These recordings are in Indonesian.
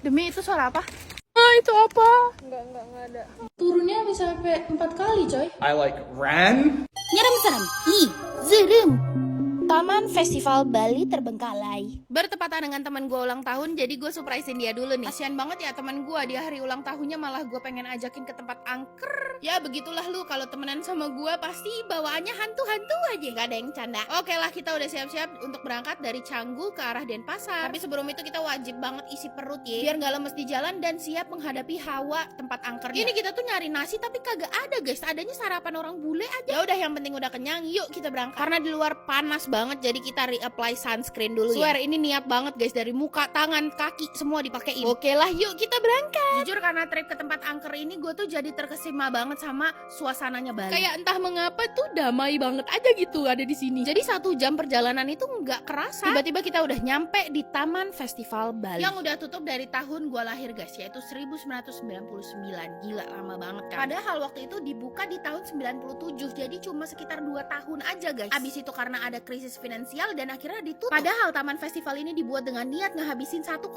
Demi itu suara apa? Ah, itu apa? Enggak ada. Turunnya bisa sampai 4 kali, coy. I like ran. Nyerem serem, zerem. Taman Festival Bali terbengkalai. Bertepatan dengan teman gue ulang tahun, jadi gue surprisein dia dulu nih. Kasian banget ya teman gue, dia hari ulang tahunnya malah gue pengen ajakin ke tempat angker. Ya begitulah lu, kalau temenan sama gue pasti bawaannya hantu-hantu aja. Gak ada yang canda. Oke lah, kita udah siap-siap untuk berangkat dari Canggu ke arah Denpasar. Tapi sebelum itu kita wajib banget isi perut ya, biar gak lemes di jalan dan siap menghadapi hawa tempat angkernya. Ini kita tuh nyari nasi tapi kagak ada guys, adanya sarapan orang bule aja. Ya udah, yang penting udah kenyang, yuk kita berangkat. Karena di luar panas banget, jadi kita reapply sunscreen dulu ya. Swear ini niat banget guys, dari muka, tangan, kaki semua dipakein. Oke lah, yuk kita berangkat. Jujur karena trip ke tempat angker ini gue tuh jadi terkesima banget sama suasananya Bali. Kayak entah mengapa tuh damai banget aja gitu ada di sini. Jadi 1 jam perjalanan itu nggak kerasa. Tiba-tiba kita udah nyampe di Taman Festival Bali yang udah tutup dari tahun gue lahir guys, yaitu 1999. Gila, lama banget kan. Padahal waktu itu dibuka di tahun 97, jadi cuma sekitar 2 tahun aja guys. Abis itu karena ada krisis finansial dan akhirnya ditutup. Padahal Taman Festival ini dibuat dengan niat ngehabisin 1,4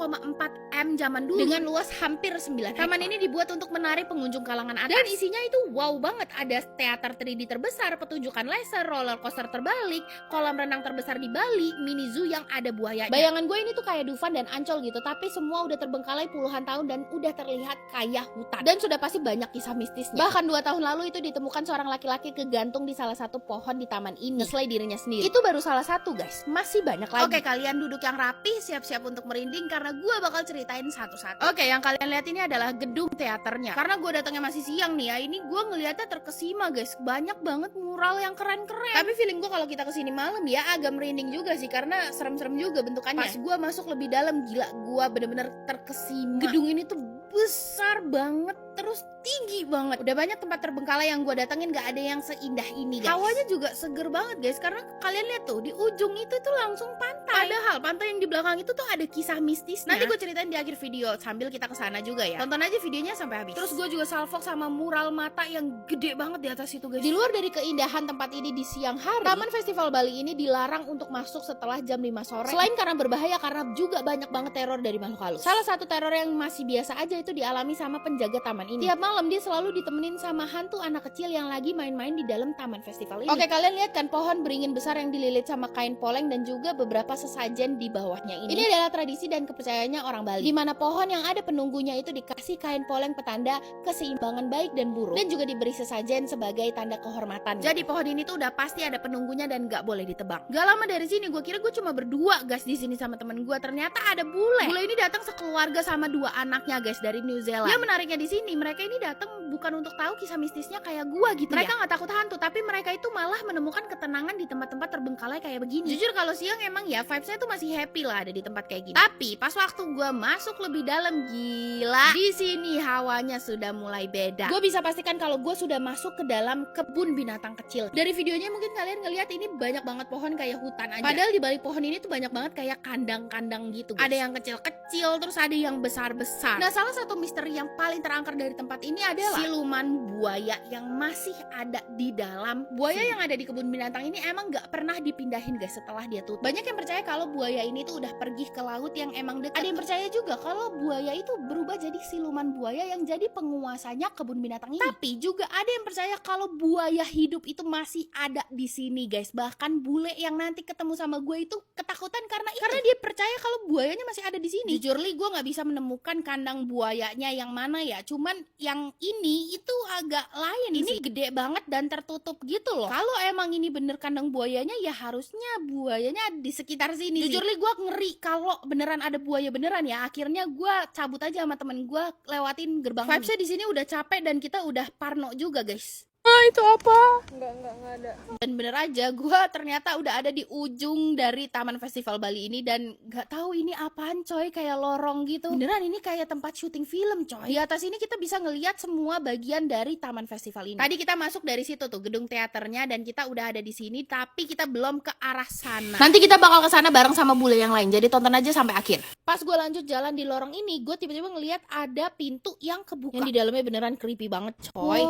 M zaman dulu dengan luas hampir 9 hektar. Taman ini dibuat untuk menarik pengunjung kalangan atas. Dan isinya itu wow banget. Ada teater 3D terbesar, pertunjukan laser, roller coaster terbalik, kolam renang terbesar di Bali, mini zoo yang ada buayanya. Bayangan gue ini tuh kayak Dufan dan Ancol gitu, tapi semua udah terbengkalai puluhan tahun dan udah terlihat kayak hutan. Dan sudah pasti banyak kisah mistisnya. Bahkan 2 tahun lalu itu ditemukan seorang laki-laki kegantung di salah satu pohon di taman ini, ngeslay dirinya sendiri. Itu baru salah satu guys, masih banyak lagi. Oke, kalian duduk yang rapi, siap-siap untuk merinding karena gue bakal ceritain satu-satu. Oke, yang kalian lihat ini adalah gedung teaternya. Karena gue datangnya masih siang nih ya, ini gue ngeliatnya terkesima guys, banyak banget mural yang keren-keren. Tapi feeling gue kalau kita kesini malam ya agak merinding juga sih, karena serem-serem juga bentukannya. Pas gue masuk lebih dalam, gila, gue bener-bener terkesima. Gedung ini tuh besar banget, terus tinggi banget. Udah banyak tempat terbengkalai yang gue datengin, gak ada yang seindah ini guys. Hawanya juga seger banget guys, karena kalian lihat tuh di ujung itu tuh langsung pantai. Padahal pantai yang di belakang itu tuh ada kisah mistisnya. Nanti gue ceritain di akhir video sambil kita kesana juga ya. Tonton aja videonya sampai habis. Terus gue juga salvok sama mural mata yang gede banget di atas itu guys. Di luar dari keindahan tempat ini di siang hari, Taman Festival Bali ini dilarang untuk masuk setelah jam 5 sore. Selain karena berbahaya, karena juga banyak banget teror dari makhluk halus. Salah satu teror yang masih biasa aja itu dialami sama penjaga taman ini. Tiap malam dia selalu ditemenin sama hantu anak kecil yang lagi main-main di dalam Taman Festival ini. Oke, kalian lihat kan pohon beringin besar yang dililit sama kain poleng dan juga beberapa sesajen di bawahnya ini. Ini adalah tradisi dan kepercayaannya orang Bali, di mana pohon yang ada penunggunya itu dikasih kain poleng petanda keseimbangan baik dan buruk, dan juga diberi sesajen sebagai tanda kehormatan. Jadi pohon ini tuh udah pasti ada penunggunya dan gak boleh ditebang. Gak lama dari sini gue kira gue cuma berdua guys di sini sama temen gue, ternyata ada bule. Bule ini datang sekeluarga sama 2 anaknya guys dari New Zealand. Yang menariknya di sini, mereka ini datang bukan untuk tahu kisah mistisnya kayak gua gitu. Mereka nggak takut hantu, tapi mereka itu malah menemukan ketenangan di tempat-tempat terbengkalai kayak begini. Jujur kalau siang emang ya vibesnya tuh masih happy lah ada di tempat kayak gini. Tapi pas waktu gua masuk lebih dalam, gila, di sini hawanya sudah mulai beda. Gue bisa pastikan kalau gue sudah masuk ke dalam kebun binatang kecil. Dari videonya mungkin kalian ngelihat ini banyak banget pohon kayak hutan aja. Padahal di balik pohon ini tuh banyak banget kayak kandang-kandang gitu guys. Ada yang kecil-kecil, terus ada yang besar-besar. Nah, salah satu misteri yang paling terangkat dari tempat ini adalah siluman buaya yang masih ada di dalam. Buaya yang ada di kebun binatang ini emang gak pernah dipindahin guys setelah dia tutup. Banyak yang percaya kalau buaya ini tuh udah pergi ke laut yang emang dekat. Ada yang percaya juga kalau buaya itu berubah jadi siluman buaya yang jadi penguasanya kebun binatang ini. Tapi juga ada yang percaya kalau buaya hidup itu masih ada di sini guys. Bahkan bule yang nanti ketemu sama gue itu ketakutan karena dia percaya kalau buayanya masih ada di sini. Jujur li, gue nggak bisa menemukan kandang buayanya yang mana ya. Cuman yang ini itu agak lain. Ini gede banget dan tertutup gitu loh. Kalau emang ini bener kandang buayanya, ya harusnya buayanya di sekitar sini. Jujur li, gue ngeri kalau beneran ada buaya beneran ya. Akhirnya gue cabut aja sama temen gue lewatin gerbang. Vibesnya di sini udah capek dan kita udah parno juga guys. Ah, itu apa? Enggak ada. Dan bener aja, gue ternyata udah ada di ujung dari Taman Festival Bali ini dan gak tahu ini apaan coy, kayak lorong gitu. Beneran ini kayak tempat syuting film coy. Di atas ini kita bisa ngelihat semua bagian dari Taman Festival ini. Tadi kita masuk dari situ tuh gedung teaternya dan kita udah ada di sini, tapi kita belum ke arah sana. Nanti kita bakal ke sana bareng sama bule yang lain. Jadi tonton aja sampai akhir. Pas gue lanjut jalan di lorong ini, gue tiba-tiba ngelihat ada pintu yang kebuka. Yang di dalamnya beneran creepy banget coy.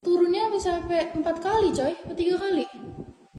Turunnya bisa sampai 4 kali coy, atau 3 kali?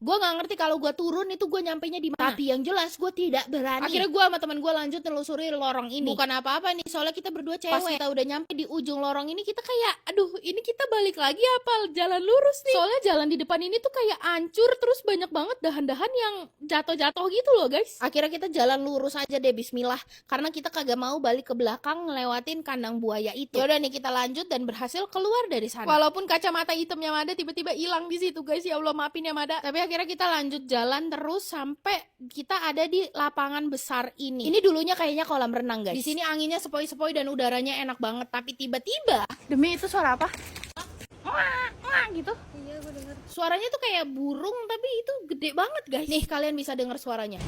Gue nggak ngerti kalau gue turun itu gue nyampenya di mana. Tapi yang jelas gue tidak berani. Akhirnya gue sama teman gue lanjut telusuri lorong ini. Bukan apa-apa nih, soalnya kita berdua cewek. Pas kita udah nyampe di ujung lorong ini, kita kayak, aduh, ini kita balik lagi apa jalan lurus nih? Soalnya jalan di depan ini tuh kayak hancur, terus banyak banget dahan-dahan yang jatuh-jatuh gitu loh guys. Akhirnya kita jalan lurus aja deh, bismillah, karena kita kagak mau balik ke belakang ngelewatin kandang buaya itu. Yaudah nih, kita lanjut dan berhasil keluar dari sana. Walaupun kacamata hitamnya Mada tiba-tiba hilang di situ guys, ya Allah maafin ya Mada. Tapi akhirnya kita lanjut jalan terus sampai kita ada di lapangan besar ini. Ini dulunya kayaknya kolam renang guys. Di sini anginnya sepoi-sepoi dan udaranya enak banget. Tapi tiba-tiba, demi itu suara apa? Wah gitu. Iya, gue denger. Suaranya tuh kayak burung tapi itu gede banget guys. Nih kalian bisa dengar suaranya.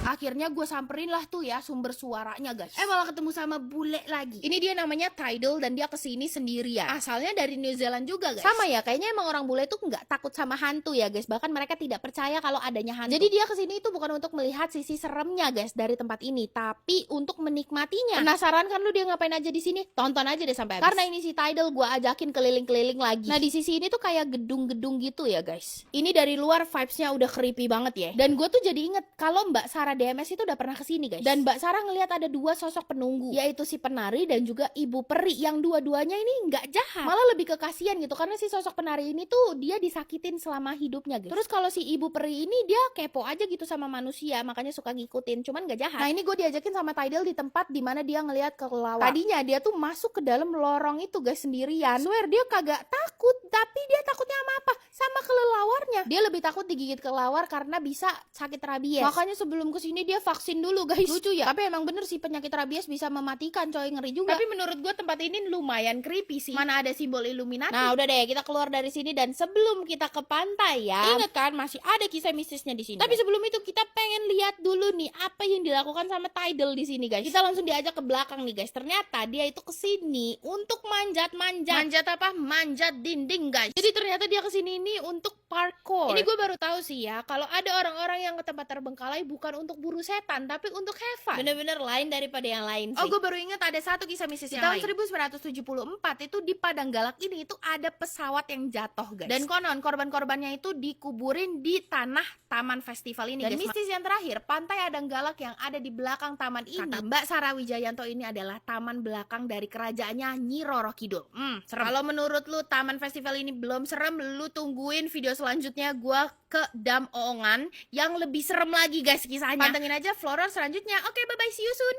Akhirnya gue samperin lah tuh ya sumber suaranya guys. Malah ketemu sama bule lagi. Ini dia namanya Tidal dan dia kesini sendirian. Asalnya dari New Zealand juga guys. Sama ya, kayaknya emang orang bule tuh nggak takut sama hantu ya guys. Bahkan mereka tidak percaya kalau adanya hantu. Jadi dia kesini itu bukan untuk melihat sisi seremnya guys dari tempat ini, tapi untuk menikmatinya. Penasaran kan lu dia ngapain aja di sini? Tonton aja deh sampai habis. Karena ini si Tidal gue ajakin keliling-keliling lagi. Nah di sisi ini tuh kayak gedung-gedung gitu ya guys. Ini dari luar vibesnya udah creepy banget ya. Dan gue tuh jadi inget kalau Mbak Sarah DMS itu udah pernah kesini guys. Dan Mbak Sarah ngelihat ada dua sosok penunggu, yaitu si penari dan juga ibu peri, yang dua-duanya ini nggak jahat, malah lebih ke kasihan gitu, karena si sosok penari ini tuh dia disakitin selama hidupnya guys. Terus kalau si ibu peri ini dia kepo aja gitu sama manusia, makanya suka ngikutin, cuman nggak jahat. Nah ini gue diajakin sama Tidal di tempat dimana dia ngelihat kelelawar. Tadinya dia tuh masuk ke dalam lorong itu guys sendirian. Swear dia kagak takut, tapi dia takutnya sama apa? Sama kelelawarnya. Dia lebih takut digigit kelelawar karena bisa sakit rabies. Makanya sebelum kesini dia vaksin dulu guys. Lucu ya, tapi emang bener sih penyakit rabies bisa mematikan coy, ngeri juga. Tapi menurut gue tempat ini lumayan creepy sih. Mana ada simbol Illuminati. Nah udah deh, kita keluar dari sini dan sebelum kita ke pantai ya, ingat kan masih ada kisah mistisnya di sini. Tapi sebelum itu kita pengen lihat dulu nih apa yang dilakukan sama Tidal di sini guys. Kita langsung diajak ke belakang nih guys. Ternyata dia itu kesini untuk manjat-manjat. Manjat apa? Manjat dinding guys. Jadi ternyata dia kesini ini untuk parkour. Ini gue baru tahu sih ya, kalau ada orang-orang yang ke tempat terbengkalai bukan untuk buru setan, tapi untuk have fun. Bener-bener lain daripada yang lain sih. Oh, gue baru ingat ada satu kisah mistis yang lain. Tahun 1974 itu di Padang Galak ini itu ada pesawat yang jatuh guys. Dan konon korban-korbannya itu dikuburin di tanah taman festival ini. Dan mistis yang terakhir, pantai Padang Galak yang ada di belakang taman ini, kata Mbak Sarah Wijayanto, ini adalah taman belakang dari kerajaannya Nyi Roro Kidul. Serem. Kalau menurut lu taman festival ini belum serem, lu tungguin video selanjutnya gua ke Dam Oongan yang lebih serem lagi guys kisahnya. Pantengin aja Floral selanjutnya. Oke, bye bye, see you soon.